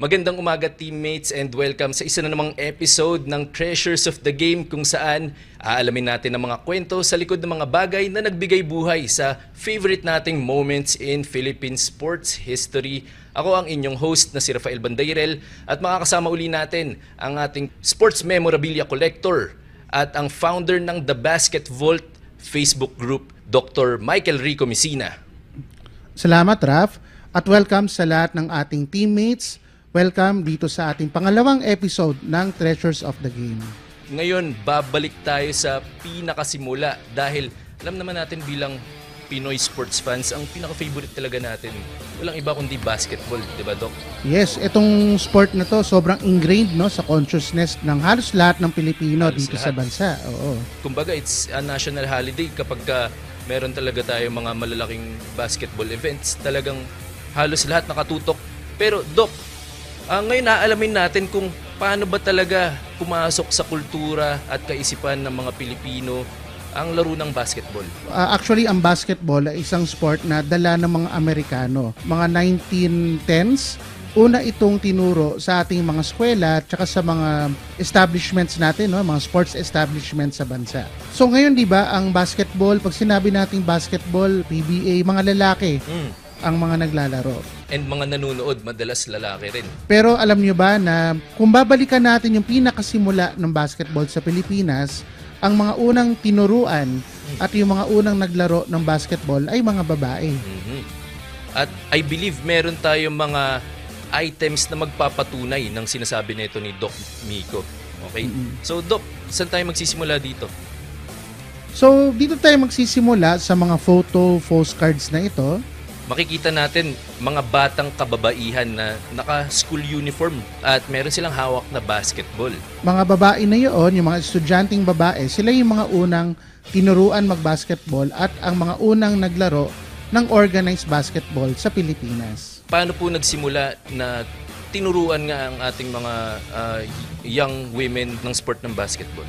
Magandang umaga teammates and welcome sa isa na namang episode ng Treasures of the Game kung saan aalamin natin ang mga kwento sa likod ng mga bagay na nagbigay buhay sa favorite nating moments in Philippine sports history. Ako ang inyong host na si Rafael Bandairel at makakasama uli natin ang ating sports memorabilia collector at ang founder ng The Basket Vault Facebook group, Dr. Michael Rico Messina. Salamat, Raf, at welcome sa lahat ng ating teammates. Welcome dito sa ating pangalawang episode ng Treasures of the Game. Ngayon, babalik tayo sa pinakasimula dahil alam naman natin bilang Pinoy sports fans, ang pinaka-favorite talaga natin, walang iba kundi basketball, di ba, Doc? Yes, itong sport na to sobrang ingrained no, sa consciousness ng halos lahat ng Pilipino Halos dito lahat. sa bansa. Oo. Kumbaga, it's a national holiday kapag meron talaga tayo mga malalaking basketball events, talagang halos lahat nakatutok. Pero, Doc, ngayon naalamin natin kung paano ba talaga pumasok sa kultura at kaisipan ng mga Pilipino ang laro ng basketball. Actually, ang basketball ay isang sport na dala ng mga Amerikano. Mga 1910s, una itong tinuro sa ating mga eskwela at saka sa mga establishments natin, no? Mga sports establishments sa bansa. So ngayon, di ba, ang basketball, pag sinabi nating basketball, PBA, mga lalaki ang mga naglalaro. And mga nanonood, madalas lalaki rin. Pero alam nyo ba na kung babalikan natin yung pinakasimula ng basketball sa Pilipinas, ang mga unang tinuruan at yung mga unang naglaro ng basketball ay mga babae. At I believe meron tayong mga items na magpapatunay ng sinasabi nito ni Doc Mico. Okay? So Doc, saan tayo magsisimula dito? So dito tayo magsisimula sa mga postcards na ito. Makikita natin mga batang kababaihan na naka-school uniform at meron silang hawak na basketball. Mga babae na yun, yung mga estudyanteng babae, sila yung mga unang tinuruan mag-basketball at ang mga unang naglaro ng organized basketball sa Pilipinas. Paano po nagsimula na tinuruan nga ang ating mga young women ng sport ng basketball?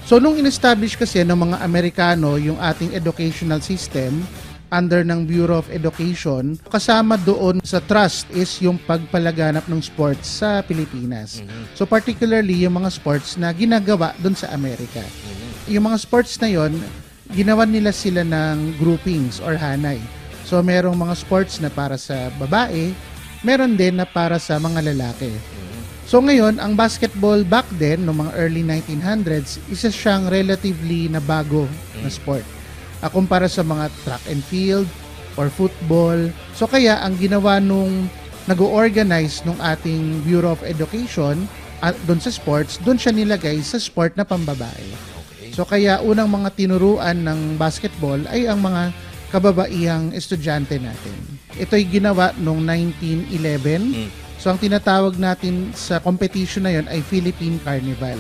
So nung in-establish kasi ng mga Amerikano yung ating educational system, under ng Bureau of Education, kasama doon sa trust is yung pagpalaganap ng sports sa Pilipinas. So particularly yung mga sports na ginagawa doon sa Amerika. Yung mga sports na yon, ginawan nila sila ng groupings or hanay. So merong mga sports na para sa babae, meron din na para sa mga lalaki. So ngayon, ang basketball back then, no mga early 1900s, isa siyang relatively na bago na sport. Kumpara sa mga track and field or football. So kaya ang ginawa nung nag-organize nung ating Bureau of Education at doon sa sports, doon siya nilagay sa sport na pambabae. Okay. So kaya unang mga tinuruan ng basketball ay ang mga kababaihang estudyante natin. Ito'y ginawa noong 1911. So ang tinatawag natin sa competition na yon ay Philippine Carnival.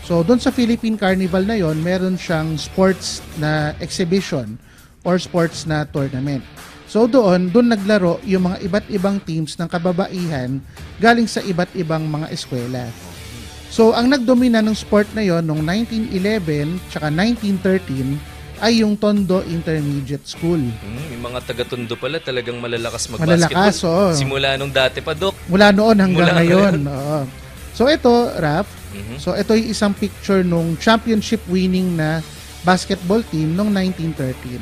So, doon sa Philippine Carnival na yon, meron siyang sports na exhibition or sports na tournament. So, doon naglaro yung mga iba't ibang teams ng kababaihan galing sa iba't ibang mga eskwela. So, ang nagdomina ng sport na yon noong 1911 tsaka 1913 ay yung Tondo Intermediate School. Yung mga taga-Tondo pala talagang malalakas Malalakas, mag-basketball. oo. Simula nung dati pa, Doc. Mula noon hanggang Mula ngayon. Oo. So ito, Raf, so ito yung isang picture nung championship winning na basketball team noong 1913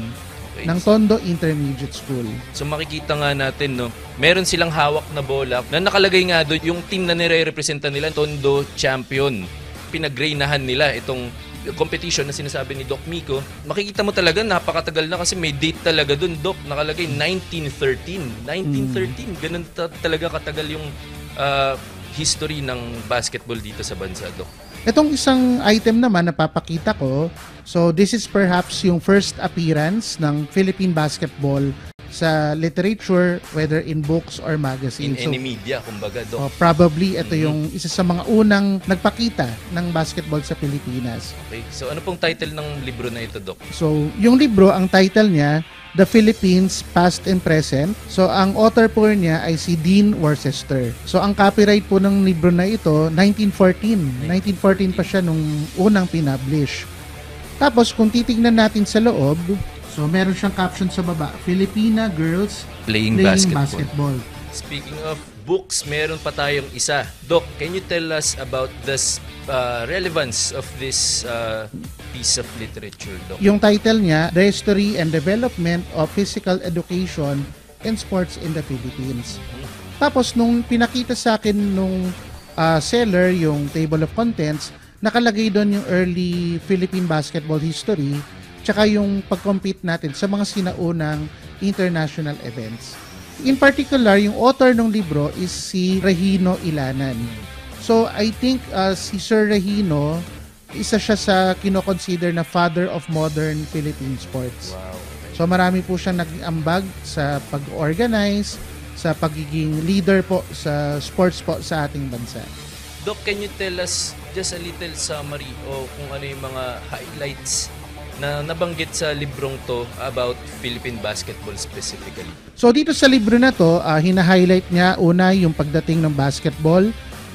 ng Tondo Intermediate School. So makikita nga natin, no, meron silang hawak na bola na nakalagay nga doon yung team na nire-representa nila, Tondo Champion. Pinag-graynahan nila itong competition na sinasabi ni Doc Mico. Makikita mo talaga napakatagal na kasi may date talaga doon, Doc. Nakalagay 1913. 1913. Ganun talaga katagal yung history ng basketball dito sa bansa, Doc. Itong isang item naman na papakita ko, so this is perhaps yung first appearance ng Philippine basketball sa literature, whether in books or magazines. In any media, kumbaga, Doc. Probably ito yung isa sa mga unang nagpakita ng basketball sa Pilipinas. Okay. So ano pong title ng libro na ito, Doc? So yung libro, ang title niya, The Philippines, Past and Present. So ang author po niya ay si Dean Worcester. So ang copyright po ng libro na ito, 1914. 1914 pa siya nung unang pinublish. Tapos kung titignan natin sa loob, so meron siyang caption sa baba, Filipina girls Playing basketball. Speaking of books, meron pa tayong isa. Doc, can you tell us about the relevance of this piece of literature, Doc? Yung title niya, The History and Development of Physical Education and Sports in the Philippines. Tapos nung pinakita sa akin nung seller yung table of contents, nakalagay doon yung early Philippine basketball history tsaka yung pag-compete natin sa mga sinaunang international events. In particular, yung author ng libro is si Regino Ilanan. So, I think si Sir Regino, isa siya sa kinoconsider na father of modern Philippine sports. Wow. So, marami po siyang nag-ambag sa pag-organize, sa pagiging leader po sa sports po sa ating bansa. Doc, can you tell us just a little summary o kung ano yung mga highlights na nabanggit sa librong to about Philippine basketball specifically? So dito sa libro na to, hina-highlight niya una yung pagdating ng basketball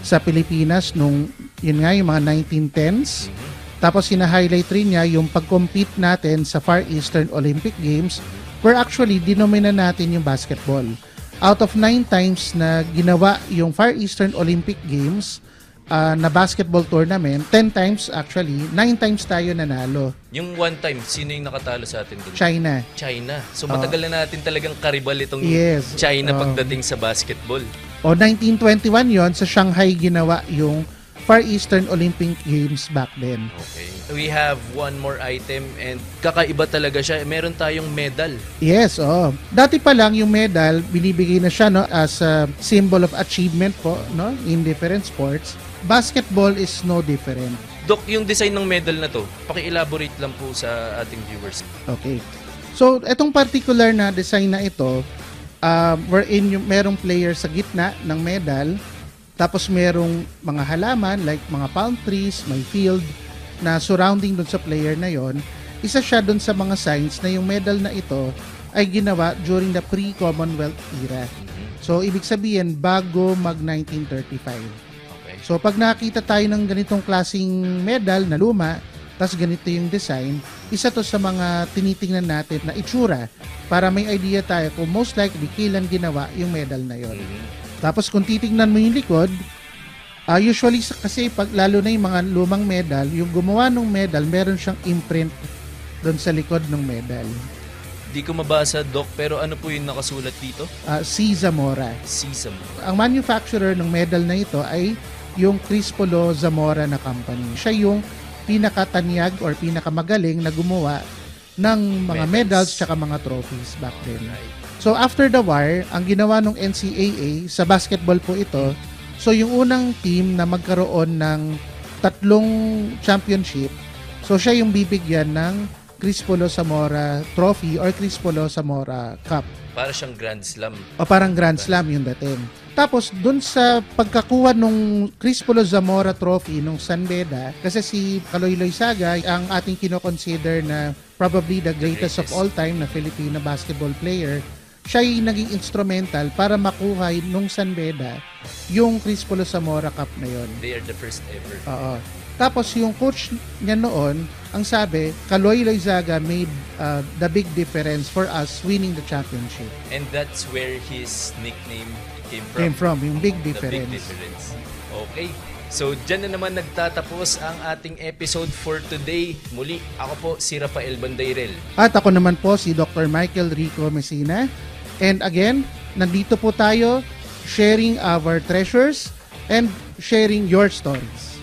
sa Pilipinas nung yun nga yung mga 1910s. Tapos hina-highlight rin niya yung pag-compete natin sa Far Eastern Olympic Games where actually dinomina natin yung basketball. Out of 9 times na ginawa yung Far Eastern Olympic Games na basketball tournament, 10 times actually, 9 times tayo nanalo. Yung one time, sino yung nakatalo sa atin dun? China. China. So matagal na natin talagang karibal itong Yes. China pagdating sa basketball. O 1921 yon sa Shanghai ginawa yung Far Eastern Olympic Games back then. Okay. We have one more item and kakaiba talaga siya. Meron tayong medal. Yes, dati pa lang yung medal, binibigay na siya no as a symbol of achievement po no in different sports. Basketball is no different. Doc, yung design ng medal na to, paki-elaborate lang po sa ating viewers. Okay. So, etong particular na design na ito, wherein yung merong player sa gitna ng medal, tapos merong mga halaman like mga palm trees, may field na surrounding dun sa player na yon. Isa siya dun sa mga signs na yung medal na ito ay ginawa during the pre-Commonwealth era. So, ibig sabihin, bago mag-1935. So pag nakita tayo ng ganitong klaseng medal na luma, tas ganito yung design, isa to sa mga tinitingnan natin na itsura para may idea tayo kung most likely kailan ginawa yung medal na yon. Tapos kung titingnan mo yung likod, usually kasi pag lalo na yung mga lumang medal, yung gumawa ng medal, meron siyang imprint doon sa likod ng medal. Di ko mabasa, Doc, pero ano po yung nakasulat dito? C. Zamora. C. Zamora. Ang manufacturer ng medal na ito ay yung Crispolo Zamora na company. Siya yung pinakatanyag or pinakamagaling na gumawa ng mga medals tsaka mga trophies back then. So after the war, ang ginawa ng NCAA sa basketball po ito, so yung unang team na magkaroon ng 3 championship, so siya yung bibigyan ng Crispolo Zamora Trophy or Crispolo Zamora Cup. Para siyang Grand Slam. O parang Grand Slam yung dating. Tapos, dun sa pagkakuha nung Crispolo Zamora Trophy nung San Beda, kasi si Kaloy Loizaga, ang ating kinoconsider na probably the greatest of all time na Filipino basketball player, siya yung naging instrumental para makuha nung San Beda yung Crispolo Zamora Cup na yon. They are the first ever. Oo. Tapos yung coach niya noon, ang sabi, Kaloy Loizaga made the big difference for us winning the championship. And that's where his nickname Came from yung big The difference. big difference. Okay. So, dyan na naman nagtatapos ang ating episode for today. Muli, ako po si Rafael Bandayrel. At ako naman po si Dr. Michael Rico Messina. And again, nandito po tayo sharing our treasures and sharing your stories.